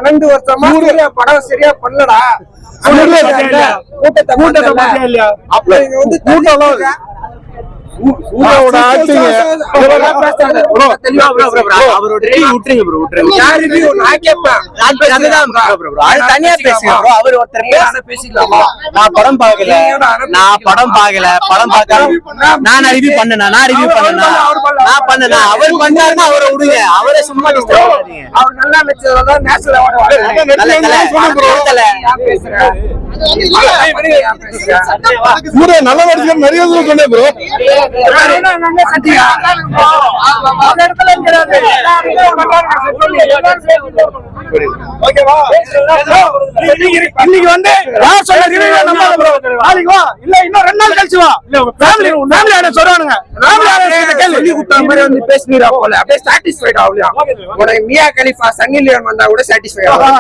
12 வருஷமா படம் சரியா பண்ணலடா. கூட்டத்தை அப்ப நீங்க வந்து அவரோட ஆக்டிங் தனியா பேசுங்க ப்ரோ. அவர் ஒருத்தர் பேசிக்கலாமா? நான் படம் பார்க்கல, படம் பார்க்காம நான் ரிவ்யூ பண்ணேனா? நான் பண்ணேனா? அவர் பண்ணாருன்னா அவரை விடுங்க. அவரே சும்மா அவர் நல்லா நடிச்சதான் நேஷனல் நல்ல நடிச்சர் நிறைய சொன்னேன் ப்ரோ. இன்னைக்கு வந்து இல்ல இன்னும் 2 நாள் கழிச்சு வா. சொல்றானுங்க பேசுறா போல அப்படியே சாட்டிஸ்ஃபைட் ஆகலையா? மியா கலிஃபா சன்னி லியோன் வந்தா கூட சாட்டிஸ்ஃபை ஆகும்.